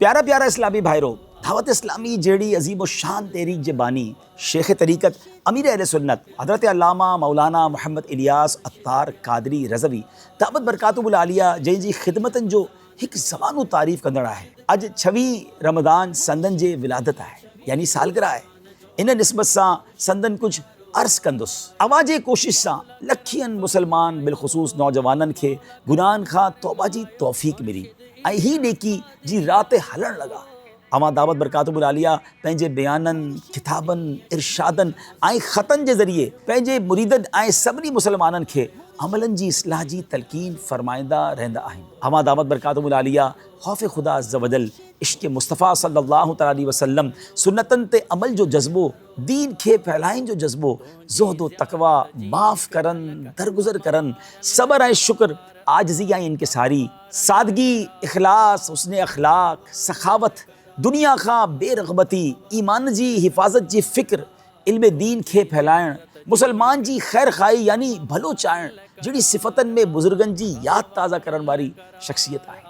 प्यारा प्यारा इस्लामी भाईरो, दावत इस्लामी जेड़ी अजीम व शान तहरीक जे बानी शेख तरीक़त अमीर अहले सुन्नत हज़रत अल्लामा मौलाना मोहम्मद इलियास अत्तार कादरी रज़वी दावत बरकातुहुल आलिया जंहिंजी ख़िदमतनि जो हिकु ज़मानो तारीफ़ कंदड़ आहे। अॼु 26 रमज़ान संदन जे विलादत आहे, यानी सालगिरह आहे। इन निस्बत सां संदन कुझु अर्ज़ कंदुसि। आवाज़ कोशिश सां लखियनि मुसलमान बिलख़ुसूस नौजवाननि खे गुनाहनि खां तौबा जी तौफ़ीक़ मिली ऐं ही नेकी जी राह ते हलणु लॻा। अवां दावत बरकातुहुल आलिया पंहिंजे बयाननि, किताबनि, इरशादनि ऐं ख़तनि जे ज़रिए पंहिंजे मुरीदनि ऐं सभिनी मुसलमाननि खे अमलनि जी इस्लाह जी तलक़ीन फ़रमाईंदा रहंदा आहिनि। अवां दावत बरकातुहुल आलिया ख़ौफ़ ख़ुदा अज़्ज़ व जल, इश्क़ मुस्तफ़ा सल्लल्लाहु अलैहि वसल्लम, सुन्नतनि ते अमल जो जज़्बो, दीन खे फैलाइण जो जज़्बो, ज़ुहद व तक़वा, माफ़ करनि, दरगुज़र करनि, सब्र ऐं शुक्र, आजिज़ी ऐं इनकिसारी, सादगी, इख़लास, हुस्न अख़लाक़, सखावत, दुनिया खां बेरग़बती, ईमान जी हिफ़ाज़त जी फ़िक्र, इल्म दीन खे फैलाइण, मुसलमान जी ख़ैर ख़ाही यानी भलो चाहण जहिड़ी सिफ़तनि में बुज़ुर्गनि जी यादि ताज़ा करण वारी शख़्सियत आहे।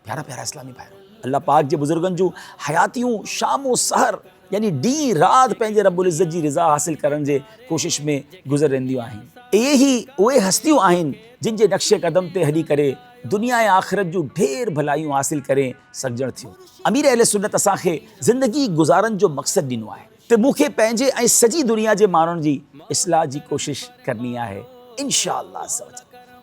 प्यारा प्यारा इस्लामी भाइरो, अल्लाह पाक जे बुज़ुर्गनि जूं हयातियूं शाम सहर यानी ॾींहुं राति पंहिंजे रब्बुल इज़्ज़त जी रिज़ा हासिल करण जे कोशिश में गुज़र रहंदियूं आहिनि। इहे ई उहे हस्तियूं आहिनि जिन जे नक्शे क़दम ते हली करे दुनिया ऐं आख़िरत जूं ढेर भलायूं हासिल करे सघजण थियो। अमीर अहले सुन्नत असांखे ज़िंदगी गुज़ारण जो मक़सदु ॾिनो आहे त मूंखे पंहिंजे ऐं सॼी दुनिया जे माण्हुनि जी इस्लाह जी कोशिश करनी आहे। इंशाअल्लाह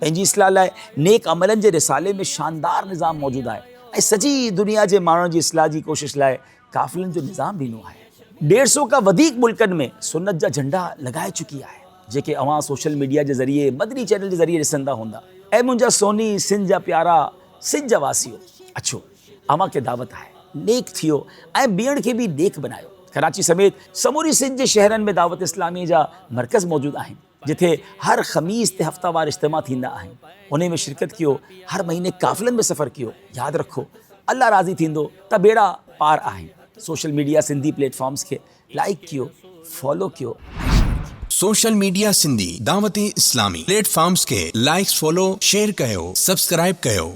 पंहिंजी इस्लाह लाइ नेक अमलनि जे रिसाले में शानदार निज़ाम मौजूदु आहे ऐं सॼी दुनिया जे माण्हुनि जी इस्लाह जी कोशिश लाइ काफ़िलनि जो निज़ाम ॾिनो आहे। 150 खां वधीक मुल्कनि में सुन्नत जा झंडा लॻाए चुकी आहे, जेके अवां सोशल मीडिया जे ज़रिए मदनी चैनल जे ज़रिए ॾिसंदा हूंदा। ऐं मुंहिंजा सोनी सिंध जा प्यारा सिंध जा वासियो, अचो अवां खे दावत आहे, नेक थियो ऐं ॿियनि खे बि नेक बनायो। कराची समेत समूरी सिंध जे शहरनि में दावत इस्लामी जा मरकज़ मौजूदु आहिनि, जिथे हर ख़मीस ते हफ़्तावार इज्तिमा थींदा आहिनि। उन में शिरकत कयो, हर महीने काफ़िलनि में सफ़र कयो। यादि रखो, अल्लाह राज़ी थींदो त बेड़ा पार आहिनि। सोशल मीडिया सिंधी प्लेटफॉर्म्स खे लाइक कयो, फॉलो कयो। Social media Sindhi Dawat Islami platforms के लाइक्स, फॉलो, शेयर कयो, सब्सक्राइब कयो।